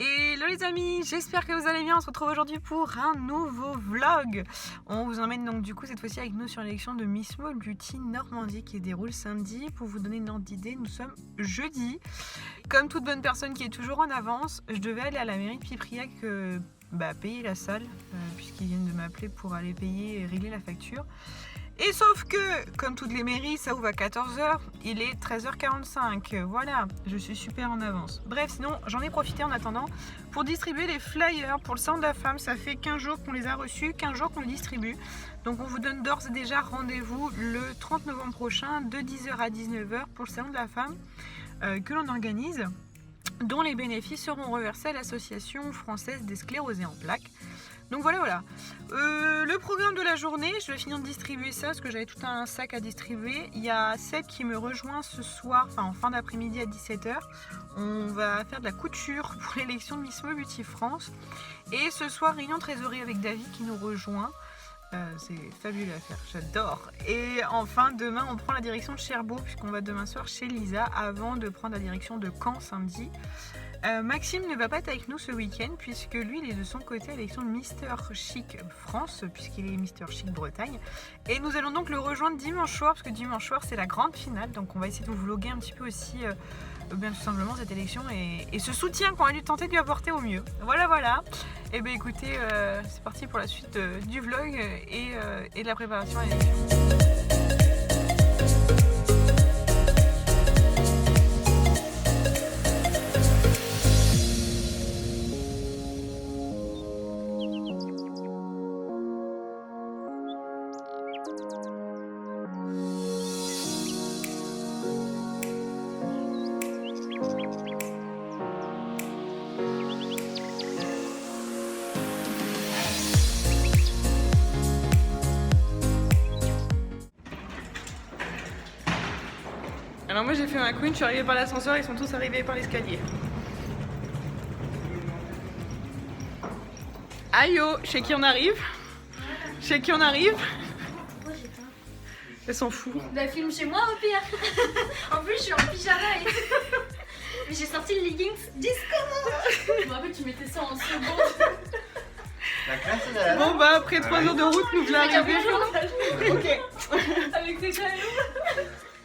Hello les amis, j'espère que vous allez bien. On se retrouve aujourd'hui pour un nouveau vlog. On vous emmène donc du coup cette fois-ci avec nous sur l'élection de Miss Small Beauty Normandie qui déroule samedi. Pour vous donner une ordre d'idée, nous sommes jeudi. Comme toute bonne personne qui est toujours en avance, je devais aller à la mairie de Pipriac payer la salle puisqu'ils viennent de m'appeler pour aller payer et régler la facture. Et sauf que, comme toutes les mairies, ça ouvre à 14h, il est 13h45. Voilà, je suis super en avance. Bref, sinon, j'en ai profité en attendant pour distribuer les flyers pour le salon de la femme. Ça fait 15 jours qu'on les a reçus, 15 jours qu'on les distribue. Donc on vous donne d'ores et déjà rendez-vous le 30 novembre prochain de 10h à 19h pour le salon de la femme que l'on organise, dont les bénéfices seront reversés à l'association française des sclérosés en plaques. Donc voilà. Le programme de la journée, je vais finir de distribuer ça parce que j'avais tout un sac à distribuer. Il y a Seb qui me rejoint ce soir, en fin d'après-midi à 17h. On va faire de la couture pour l'élection de Miss Small Beauty France. Et ce soir, réunion trésorerie avec David qui nous rejoint. C'est fabuleux à faire, j'adore. Et enfin, demain, on prend la direction de Cherbourg puisqu'on va demain soir chez Lisa avant de prendre la direction de Caen samedi. Maxime ne va pas être avec nous ce week-end puisque lui il est de son côté à l'élection de Mister Chic France puisqu'il est Mister Chic Bretagne, et nous allons donc le rejoindre dimanche soir parce que dimanche soir c'est la grande finale, donc on va essayer de vous vlogger un petit peu aussi tout simplement cette élection et ce soutien qu'on a dû tenter de lui apporter au mieux. Voilà. Et bien écoutez, c'est parti pour la suite du vlog et de la préparation à l'élection. Alors moi j'ai fait ma queen, je suis arrivée par l'ascenseur, ils sont tous arrivés par l'escalier. Aïe oh, chez qui on arrive? Chez qui on arrive? Elle s'en fout. Bah filme chez moi au pire. En plus je suis en pyjama et mais j'ai sorti le leggings disco. Je me rappelle tu mettais ça en seconde. La classe est là. Bon bah après 3 heures de route nous voilà arrivés. Ok. Avec tes jaloux.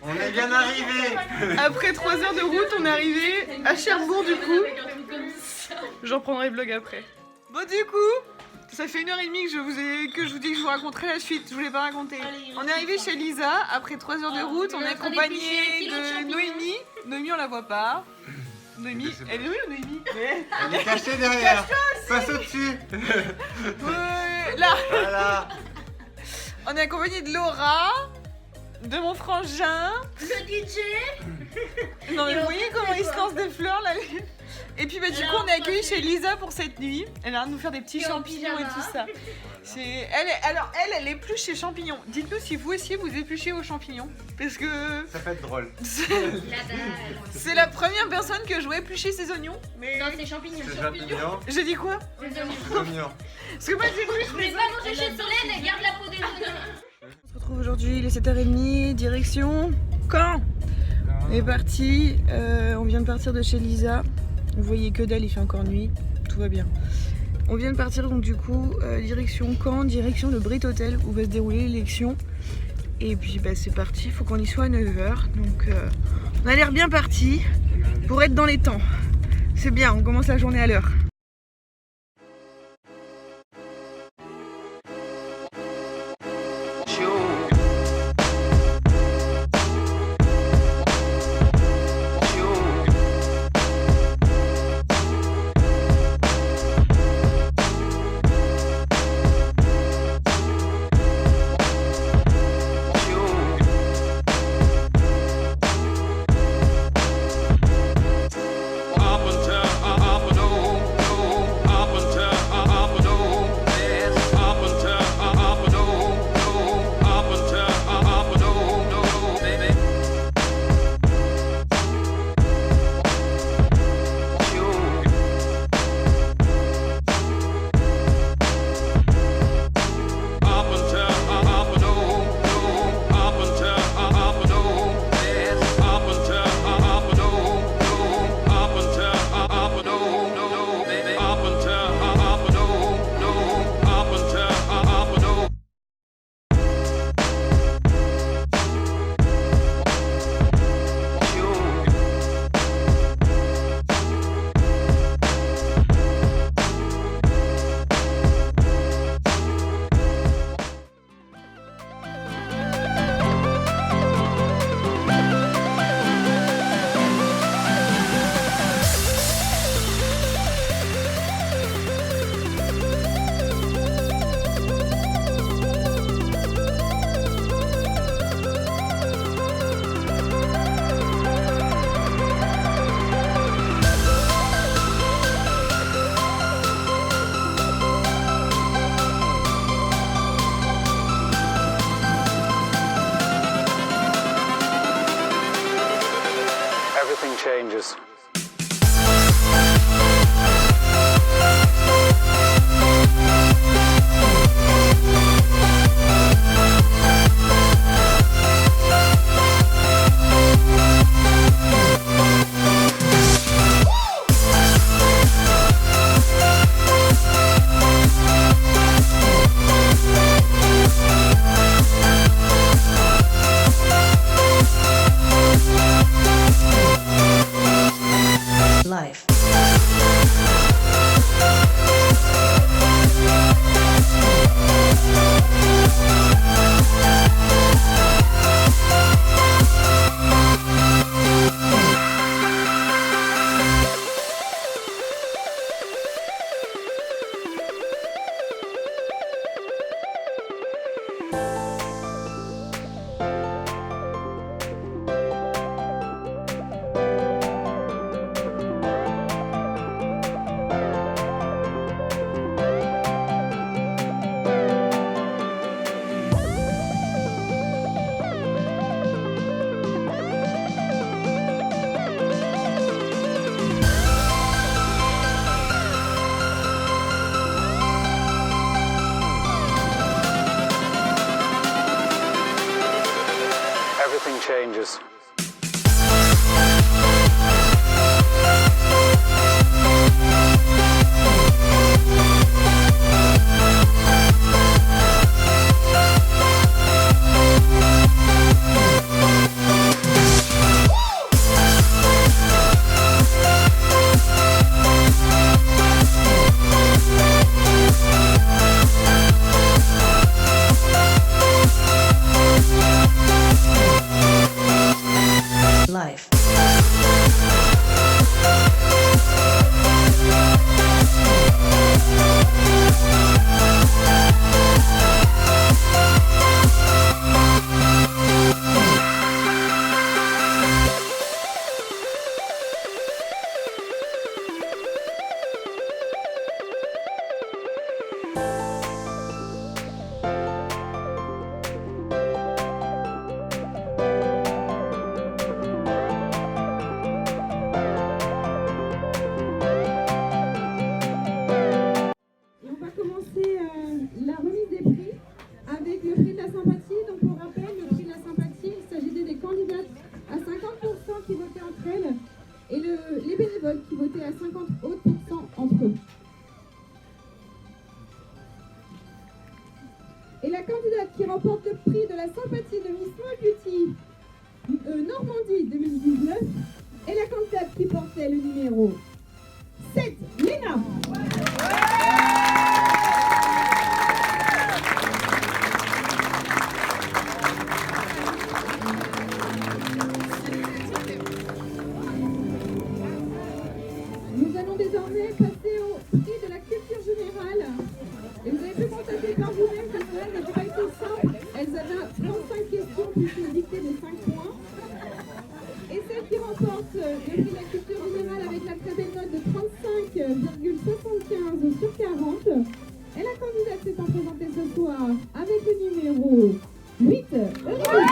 On est bien arrivé. Après 3 heures de route on est arrivé à Cherbourg du coup. J'en prendrai le vlog après. Bon du coup, ça fait 1h30 que je vous dis que je vous raconterai la suite, je vous l'ai pas raconté. On est arrivé chez Lisa, après 3 heures de route, on est accompagné de Noémie. Noémie on la voit pas. Noémie, elle est où Noémie? Elle est cachée derrière. Passe au-dessus. Là. Voilà. On est accompagné de Laura, de mon frangin. Le DJ. Non mais vous voyez comment il se lance des fleurs là. Et puis du coup on est accueillis chez Lisa pour cette nuit. Elle a l'air de nous faire des petits champignons et tout ça. Elle épluche ses champignons. Dites-nous si vous aussi vous épluchez vos champignons. Parce que Ça peut être drôle. c'est la première personne que je vois éplucher ses oignons. Mais Non c'est champignons. C'est champignon. j'ai dit quoi? Oignon. Parce que moi j'ai cru. Je voulais pas manger chez Solène et garde la peau des oignons. On se retrouve aujourd'hui, il est 7h30, direction Caen. On est parti, on vient de partir de chez Lisa. Vous voyez que dalle, il fait encore nuit, tout va bien. On vient de partir donc du coup direction Caen, direction le Brit Hotel où va se dérouler l'élection. Et puis c'est parti, il faut qu'on y soit à 9h. Donc on a l'air bien parti pour être dans les temps. C'est bien, on commence la journée à l'heure. changes. Life. Et on va commencer la remise des prix avec le prix de la sympathie. Donc pour rappel, le prix de la sympathie, il s'agissait des candidates à 50% qui votaient entre elles et les bénévoles qui votaient à 50 autres pourcents entre eux. Et la candidate qui remporte le prix de la sympathie de Miss Small Beauty Normandie 2019 est la candidate qui portait le numéro 7, Léna. Nous allons désormais passer au prix de la culture générale. Et vous avez pu constater par vous-même que cela n'a pas été simple. Elles avaient 35 questions plus une dictée de 5 points. Et celle qui remporte le prix de la culture générale avec la très belle note de 35,75 sur 40 est la candidate s'étant présentée ce soir avec le numéro 8, Euridice.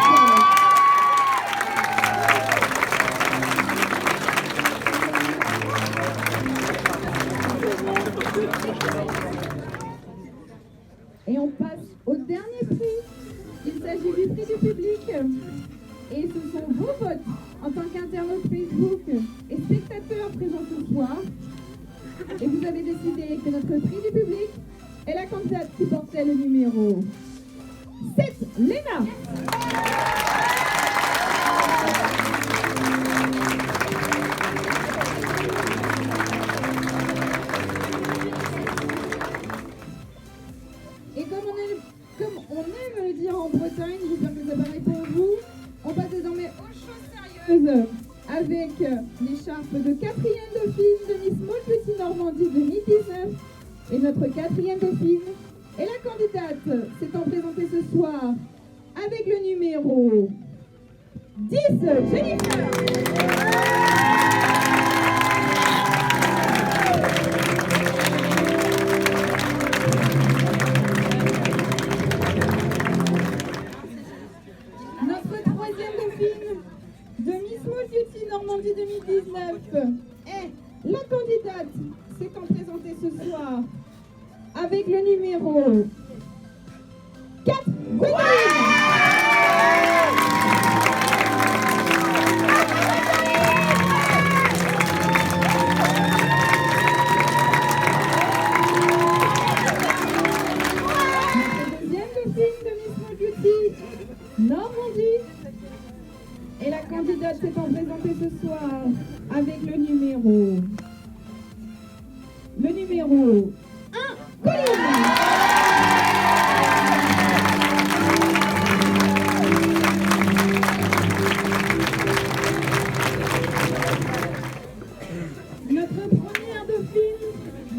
Et on passe au dernier prix. Il s'agit du prix du public. Et ce sont vos votes en tant qu'internaute Facebook et spectateurs présents ce soir. Et vous avez décidé que notre prix du public est la candidate qui portait le numéro 7, Léna. Et comme on aime le dire en Bretagne, j'espère que c'est pareil pour vous, on passe désormais aux choses sérieuses avec l'écharpe de 4e dauphine de Miss Small Beauty Normandie 2019. Et notre 4e dauphine est la candidate s'étant présentée ce soir avec le numéro 10, Jennifer. Notre 3e dauphine de Miss Small Beauty Normandie 2019 est la candidate s'étant présentée ce soir avec le numéro 4, Gwendoline. Normandie. Et la candidate s'étant présentée ce soir avec le numéro 1, Colline. Notre première dauphine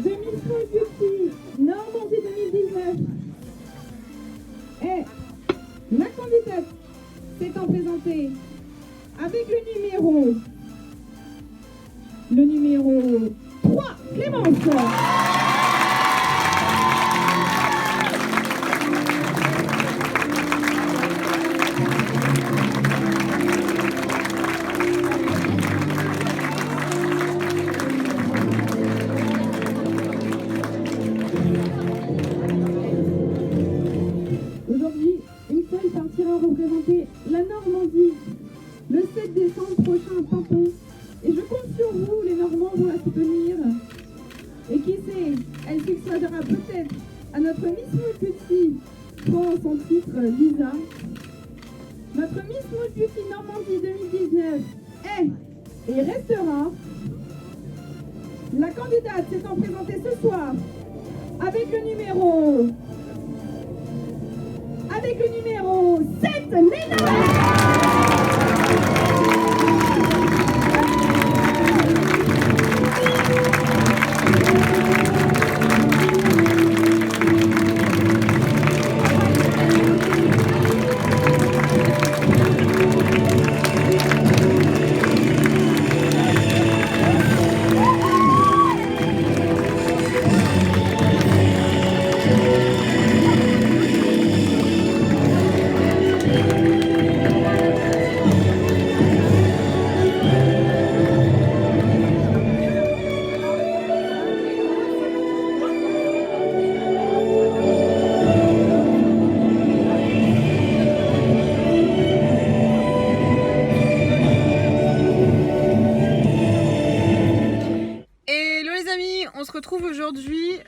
de Miss Small Beauty Normandie 2019 est la candidate s'étant présentée avec le numéro 3, Clémence. Aujourd'hui, une seule partira représenter la Normandie Elle succédera peut-être à notre Miss Moule Beauty France en titre Lisa. Notre Miss Moule Beauty Normandie 2019 est et restera la candidate s'étant présentée ce soir avec le numéro 7, Léna. On se retrouve aujourd'hui,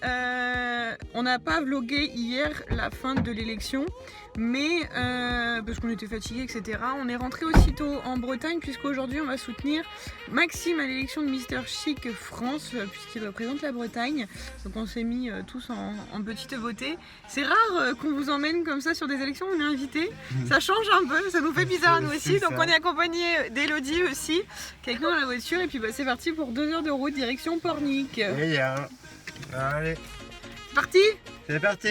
on n'a pas vlogué hier la fin de l'élection, mais parce qu'on était fatigués, etc. On est rentré aussitôt en Bretagne puisqu'aujourd'hui on va soutenir Maxime à l'élection de Mister Chic France puisqu'il représente la Bretagne. Donc on s'est mis tous en petite beauté. C'est rare qu'on vous emmène comme ça sur des élections, on est invités. Ça change un peu, ça nous fait bizarre à nous aussi. Donc on est accompagné d'Elodie aussi, qui est avec nous dans la voiture. Et puis c'est parti pour 2 heures de route direction Pornic. Allez, Parti. c'est parti.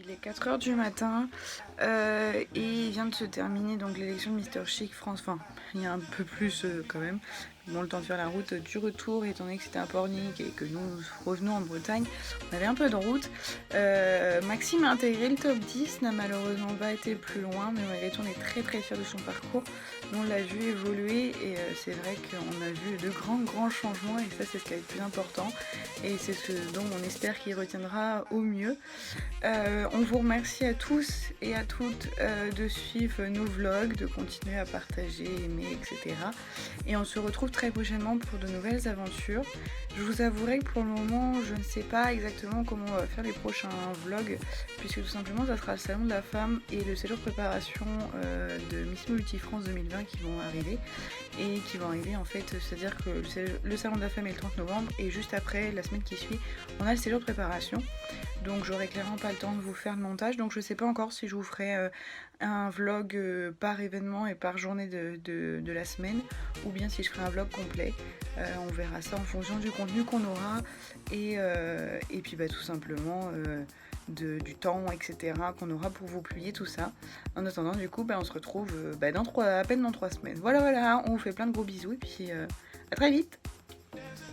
Il est 4 h du matin et il vient de se terminer donc l'élection de Mister Chic France. Enfin, il y a un peu plus quand même. Bon, le temps de faire la route du retour, étant donné que c'était à Pornic et que nous revenons en Bretagne, on avait un peu de route. Maxime a intégré le top 10, n'a malheureusement pas été plus loin, mais malgré tout on est très très fiers de son parcours. Nous, on l'a vu évoluer et c'est vrai qu'on a vu de grands changements et ça c'est ce qui est le plus important et c'est ce dont on espère qu'il retiendra au mieux. On vous remercie à tous et à toutes de suivre nos vlogs, de continuer à partager, aimer, etc. Et on se retrouve très prochainement pour de nouvelles aventures. Je vous avouerai que pour le moment je ne sais pas exactement comment on va faire les prochains vlogs puisque tout simplement ça sera le salon de la femme et le séjour de préparation de Miss Multi France 2020 qui vont arriver et qui vont arriver en fait, c'est-à-dire que le salon de la femme est le 30 novembre et juste après, la semaine qui suit, on a le séjour de préparation. Donc j'aurai clairement pas le temps de vous faire le montage, donc je sais pas encore si je vous ferai un vlog par événement et par journée de la semaine ou bien si je ferai un vlog complet. On verra ça en fonction du contenu qu'on aura et puis tout simplement du temps, etc. qu'on aura pour vous publier tout ça. En attendant, du coup, on se retrouve à peine dans 3 semaines. Voilà, on vous fait plein de gros bisous et puis à très vite.